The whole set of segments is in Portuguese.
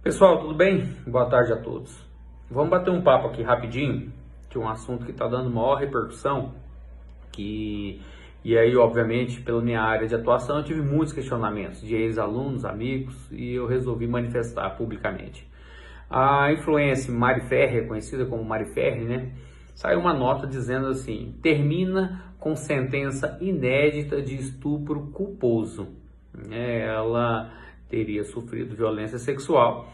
Pessoal, tudo bem? Boa tarde a todos. Vamos bater um papo aqui rapidinho, que é um assunto que está dando maior repercussão, e aí, obviamente, pela minha área de atuação, eu tive muitos questionamentos de ex-alunos, amigos, e eu resolvi manifestar publicamente. A influencer Mari Ferrer, conhecida como Mari Ferrer, né, saiu uma nota dizendo assim: termina com sentença inédita de estupro culposo. Ela teria sofrido violência sexual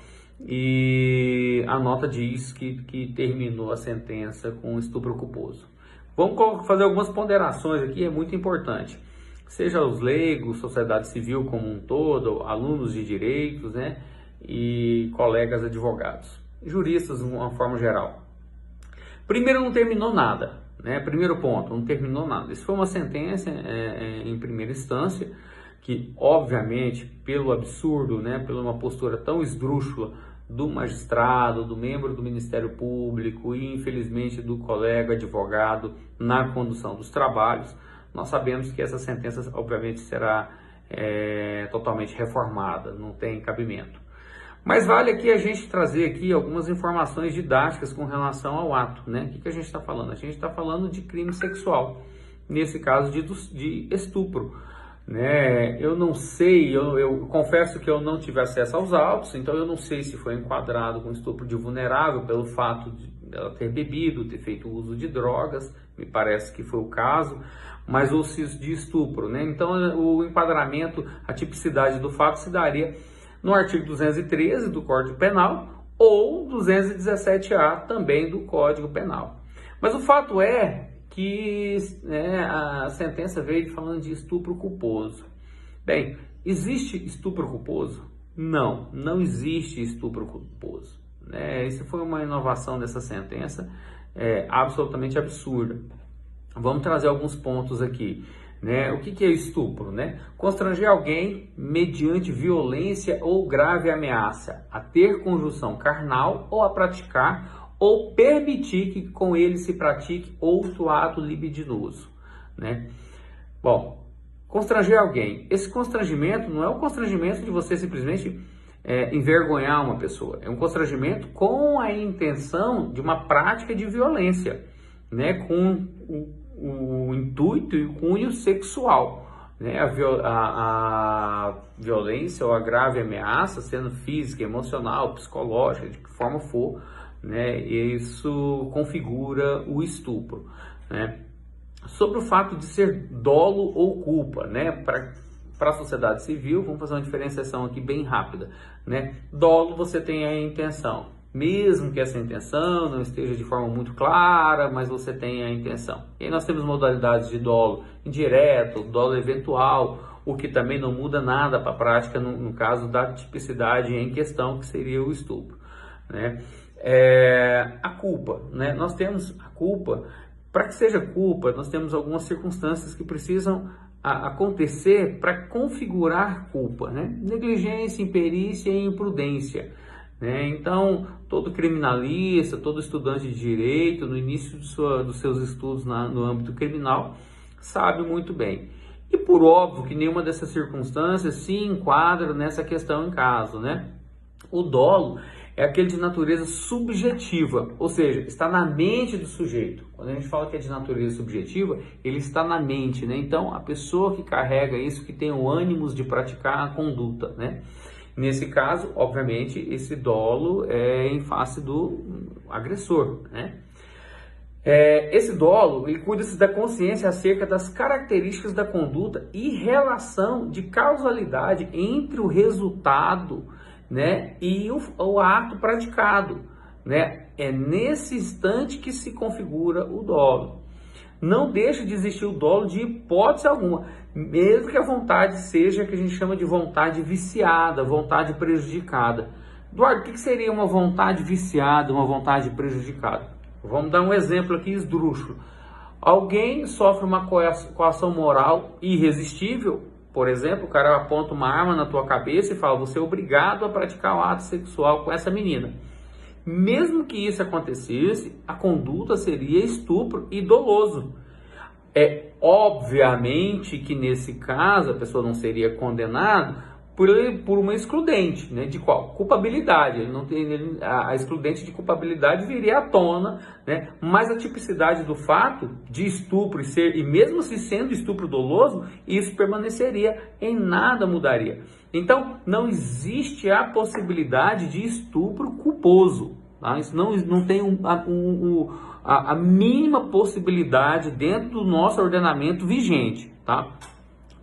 e a nota diz que terminou a sentença com estupro culposo. Vamos fazer algumas ponderações aqui, é muito importante. Seja os leigos, sociedade civil como um todo, alunos de direitos, né, e colegas advogados, juristas de uma forma geral. Primeiro, não terminou nada, né? Primeiro ponto, não terminou nada. Isso foi uma sentença em primeira instância, que obviamente, pelo absurdo, né, pela uma postura tão esdrúxula do magistrado, do membro do Ministério Público e infelizmente do colega advogado na condução dos trabalhos, nós sabemos que essa sentença obviamente será totalmente reformada, não tem cabimento. Mas vale aqui a gente trazer aqui algumas informações didáticas com relação ao ato, né? O que a gente está falando? A gente está falando de crime sexual, nesse caso de estupro, né? Eu não sei, eu confesso que eu não tive acesso aos autos, então eu não sei se foi enquadrado com estupro de vulnerável pelo fato de ela ter bebido, ter feito uso de drogas, me parece que foi o caso, mas ou se de estupro, né? Então o enquadramento, a tipicidade do fato se daria no artigo 213 do Código Penal ou 217-A também do Código Penal. Mas o fato é que a sentença veio falando de estupro culposo. Bem, existe estupro culposo? Não, não existe estupro culposo. Isso foi uma inovação dessa sentença, absolutamente absurda. Vamos trazer alguns pontos aqui. O que é estupro? Constranger alguém mediante violência ou grave ameaça a ter conjunção carnal ou a praticar ou permitir que com ele se pratique outro ato libidinoso. Bom, constranger alguém. Esse constrangimento não é o constrangimento de você simplesmente envergonhar uma pessoa. É um constrangimento com a intenção de uma prática de violência, com o intuito e o cunho sexual, a violência ou a grave ameaça, sendo física, emocional, psicológica, de que forma for, isso configura o estupro. Sobre o fato de ser dolo ou culpa, para a sociedade civil, vamos fazer uma diferenciação aqui bem rápida. Dolo, você tem a intenção. Mesmo que essa intenção não esteja de forma muito clara, mas você tem a intenção. E aí nós temos modalidades de dolo indireto, dolo eventual, o que também não muda nada para a prática no caso da tipicidade em questão, que seria o estupro. A culpa, nós temos a culpa. Para que seja culpa, nós temos algumas circunstâncias que precisam acontecer para configurar culpa. Negligência, imperícia e imprudência. Então, todo criminalista, todo estudante de direito, no início dos seus estudos no âmbito criminal, sabe muito bem. E por óbvio que nenhuma dessas circunstâncias se enquadra nessa questão em caso. O dolo é aquele de natureza subjetiva, ou seja, está na mente do sujeito. Quando a gente fala que é de natureza subjetiva, ele está na mente, Então, a pessoa que carrega isso, que tem o ânimos de praticar a conduta, Nesse caso, obviamente, esse dolo é em face do agressor, Esse dolo, ele cuida-se da consciência acerca das características da conduta e relação de causalidade entre o resultado, e o ato praticado, É nesse instante que se configura o dolo. Não deixa de existir o dolo de hipótese alguma, mesmo que a vontade seja que a gente chama de vontade viciada, vontade prejudicada. Eduardo, o que seria uma vontade viciada, uma vontade prejudicada? Vamos dar um exemplo aqui esdrúxulo. Alguém sofre uma coação moral irresistível, por exemplo, o cara aponta uma arma na tua cabeça e fala: você é obrigado a praticar o ato sexual com essa menina. Mesmo que isso acontecesse, a conduta seria estupro e doloso. Obviamente que nesse caso a pessoa não seria condenada por uma excludente, né? De qual? Culpabilidade. Ele não tem, a excludente de culpabilidade viria à tona, né? Mas a tipicidade do fato de estupro e mesmo se sendo estupro doloso, isso permaneceria, em nada mudaria. Então, não existe a possibilidade de estupro culposo. Tá? Isso não tem a mínima possibilidade dentro do nosso ordenamento vigente. Tá?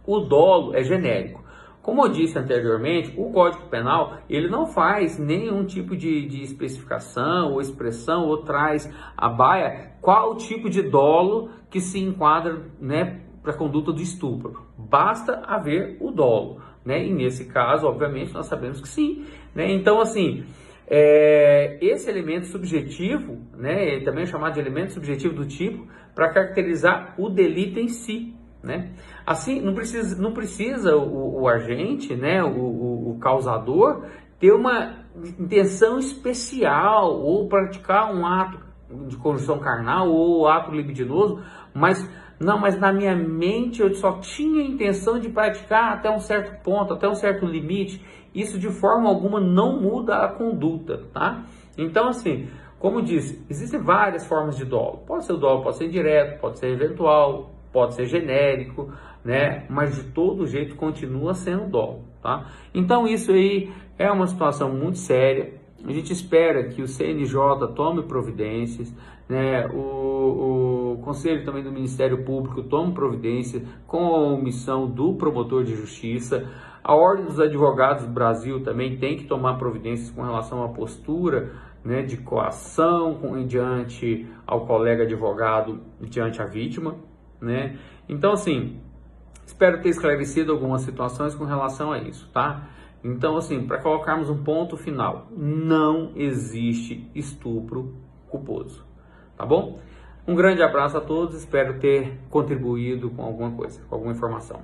O dolo é genérico. Como eu disse anteriormente, o Código Penal ele não faz nenhum tipo de especificação ou expressão ou traz à baia qual tipo de dolo que se enquadra, né, para a conduta do estupro. Basta haver o dolo, né? E nesse caso, obviamente, nós sabemos que sim, né? Então, assim, esse elemento subjetivo, né, também é chamado de elemento subjetivo do tipo, para caracterizar o delito em si. Né? Assim, não precisa o agente, né, o causador, ter uma intenção especial ou praticar um ato de conjunção carnal ou ato libidinoso, mas na minha mente eu só tinha a intenção de praticar até um certo ponto, até um certo limite. Isso de forma alguma não muda a conduta, tá? Então, assim, como disse, existem várias formas de dolo. Pode ser o dolo, pode ser indireto, pode ser eventual, pode ser genérico, né? Mas de todo jeito continua sendo dolo, tá? Então isso aí é uma situação muito séria. A gente espera que o CNJ tome providências, né? O Conselho também do Ministério Público tome providências com a omissão do promotor de justiça. A Ordem dos Advogados do Brasil também tem que tomar providências com relação à postura, né, de coação diante ao colega advogado, diante a vítima. Né? Então, assim, espero ter esclarecido algumas situações com relação a isso, tá? Então, assim, para colocarmos um ponto final, não existe estupro culposo, tá bom? Um grande abraço a todos, espero ter contribuído com alguma coisa, com alguma informação.